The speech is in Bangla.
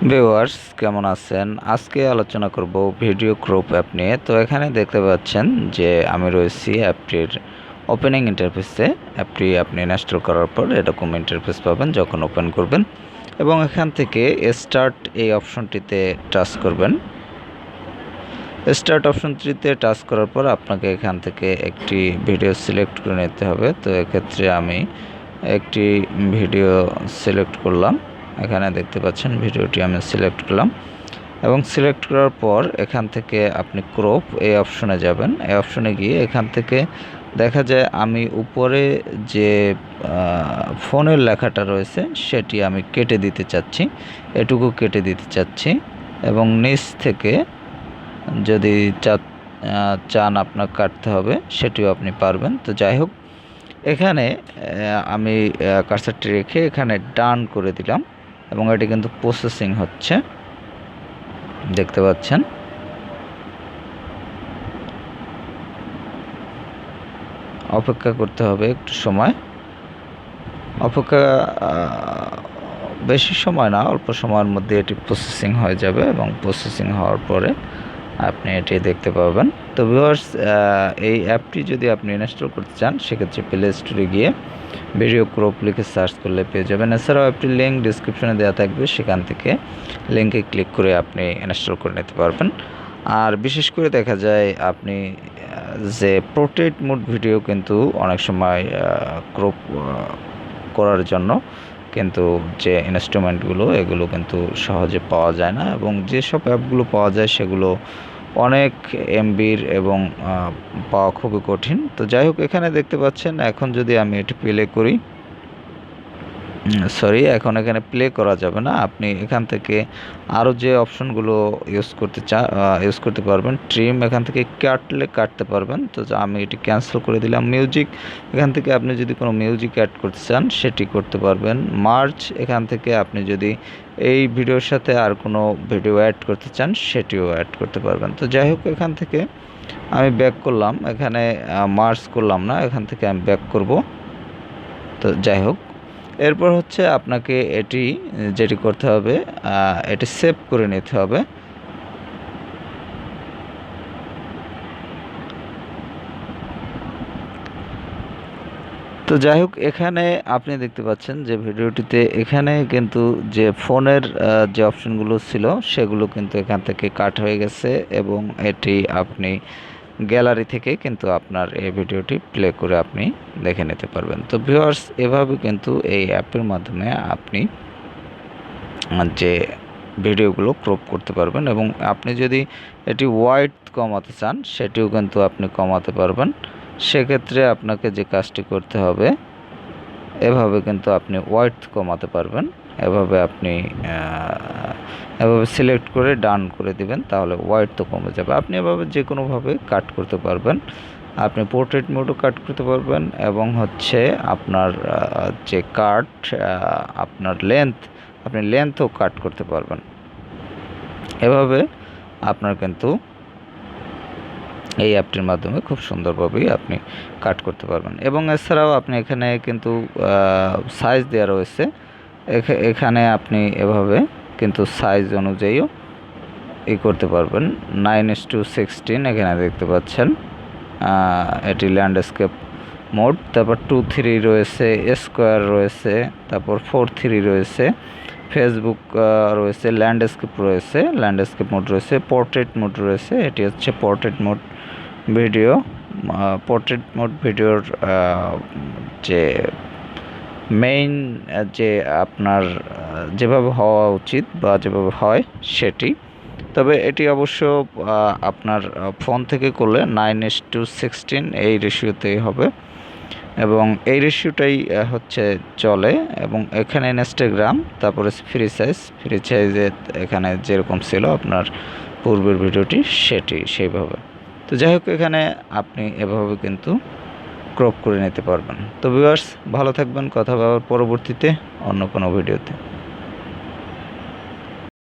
ভিউয়ার্স কেমন আছেন? আজকে আলোচনা করব ভিডিও ক্রপ অ্যাপ নিয়ে। তো এখানে দেখতে পাচ্ছেন যে আমি রয়েছি অ্যাপটির ওপেনিং ইন্টারফেসে। অ্যাপটি আপনি ইনস্টল করার পর এরকম ইন্টারফেস পাবেন যখন ওপেন করবেন, এবং এখান থেকে স্টার্ট এই অপশনটিতে টাচ করবেন। স্টার্ট অপশনটিতে টাচ করার পর আপনাকে এখান থেকে একটি ভিডিও সিলেক্ট করে নিতে হবে। তো এক্ষেত্রে আমি একটি ভিডিও সিলেক্ট করলাম। এখানে দেখতে পাচ্ছেন ভিডিওটি আমি সিলেক্ট করলাম, এবং সিলেক্ট করার পর এখান থেকে আপনি ক্রপ এই অপশনে যাবেন। এই অপশনে গিয়ে এখান থেকে দেখা যায় আমি উপরে যে ফোনের লেখাটা রয়েছে সেটি আমি কেটে দিতে চাচ্ছি, এটুকু কেটে দিতে চাচ্ছি। এবং নিচ থেকে যদি চান আপনার কাটতে হবে সেটিও আপনি পারবেন। তো যাই হোক, এখানে আমি কার্সারটি রেখে এখানে ডান করে দিলাম, এবং এটি কিন্তু প্রসেসিং হচ্ছে, দেখতে পাচ্ছেন। অপেক্ষা করতে হবে একটু সময়, অপেক্ষা বেশি সময় না, অল্প সময়ের মধ্যে এটি প্রসেসিং হয়ে যাবে, এবং প্রসেসিং হওয়ার পরে আপনি এটি দেখতে পাবেন। তো ভিউয়ার্স, এই অ্যাপটি যদি আপনি ইনস্টল করতে চান সেক্ষেত্রে প্লে স্টোরে গিয়ে ভিডিও ক্রপ লিখে সার্চ করলে পেয়ে যাবেন। এছাড়াও অ্যাপটির লিঙ্ক ডিসক্রিপশনে দেওয়া থাকবে, সেখান থেকে লিঙ্কে ক্লিক করে আপনি ইনস্টল করে নিতে পারবেন। আর বিশেষ করে দেখা যায় আপনি যে পোর্ট্রেট মোড ভিডিও কিন্তু অনেক সময় ক্রপ করার জন্য কিন্তু যে ইনস্ট্রুমেন্টগুলো এগুলো কিন্তু সহজে পাওয়া যায় না, এবং যেসব অ্যাপগুলো পাওয়া যায় সেগুলো অনেক এমবির এবং পাওয়া খুবই কঠিন। তো যাই হোক, এখানে দেখতে পাচ্ছেন এখন যদি আমি এটি প্লে করি, এখন এখানে প্লে করা যাবে না। আপনি এখান থেকে আরও যে অপশনগুলো ইউজ করতে পারবেন। ট্রিম, এখান থেকে কাটলে কাটতে পারবেন। তো আমি এটি ক্যান্সেল করে দিলাম। মিউজিক, এখান থেকে আপনি যদি কোনো মিউজিক অ্যাড করতে চান সেটি করতে পারবেন। মার্চ, এখান থেকে আপনি যদি এই ভিডিওর সাথে আর কোনো ভিডিও অ্যাড করতে চান সেটিও অ্যাড করতে পারবেন। তো যাই হোক, এখান থেকে আমি ব্যাক করলাম, এখানে মার্চ করলাম না, এখান থেকে আমি ব্যাক করব। তো যাই হোক, এরপর হচ্ছে আপনাকে যেটি করতে হবে, এটি সেভ করে নিতে হবে। তো যাই হোক, এখানে আপনি দেখতে পাচ্ছেন যে ভিডিওটিতে এখানে কিন্তু যে ফোনের যে অপশনগুলো ছিল সেগুলো কিন্তু এখান থেকে কাট হয়ে গেছে, এবং এটি আপনি গ্যালারি থেকে কিন্তু আপনার এই ভিডিওটি প্লে করে আপনি দেখে নিতে পারবেন। তো ভিউয়ার্স, এভাবে কিন্তু এই অ্যাপের মাধ্যমে আপনি যে ভিডিওগুলো ক্রপ করতে পারবেন, এবং আপনি যদি এটি ওয়াইড কমাতে চান সেটিও কিন্তু আপনি কমাতে পারবেন। সেক্ষেত্রে আপনাকে যে কাজটি করতে হবে, এভাবে কিন্তু আপনি ওয়াইড কমাতে পারবেন। এভাবে আপনি এভাবে সিলেক্ট করে ডান করে দিবেন, তাহলে ওয়াইড তো কমে যাবে। আপনি এভাবে যে কোনোভাবে কাট করতে পারবেন। আপনি পোর্ট্রেট মোডও কাট করতে পারবেন, এবং হচ্ছে আপনার যে আপনার আপনি লেন্থও কাট করতে পারবেন। এভাবে আপনার কিন্তু এই অ্যাপটির মাধ্যমে খুব সুন্দরভাবেই আপনি কাট করতে পারবেন। এবং এছাড়াও আপনি এখানে কিন্তু সাইজ দেওয়া রয়েছে, এখানে আপনি এভাবে কিন্তু সাইজ অনুযায়ীও করতে পারবেন। 9:16 এখানে দেখতে পাচ্ছেন, এটি ল্যান্ডস্কেপ মোড, তারপর 2:3 রয়েছে, স্কোয়ার রয়েছে, তারপর 4:3 রয়েছে, ফেসবুক রয়েছে, ল্যান্ডস্কেপ মোড রয়েছে, পোর্ট্রেট মোড রয়েছে। এটি হচ্ছে পোর্ট্রেট মোড ভিডিওর যে মেইন যে আপনার যেভাবে হওয়া উচিত বা যেভাবে হয় সেটি। তবে এটি অবশ্য আপনার ফোন থেকে করলে 9:16 এই রেশিওতেই হবে, এবং এই রেশিওটাই হচ্ছে চলে। এবং এখানে ইনস্টাগ্রাম, তারপরে ফ্রি সাইজে এখানে যেরকম ছিল আপনার পূর্বের ভিডিওটি সেইভাবে। তো যাই হোক, এখানে আপনি এভাবে কিন্তু ক্রপ করে নিতে পারবেন। তো ভিউয়ার্স, ভালো থাকবেন, কথা বলার পরবর্তীতে অন্য কোনো ভিডিওতে।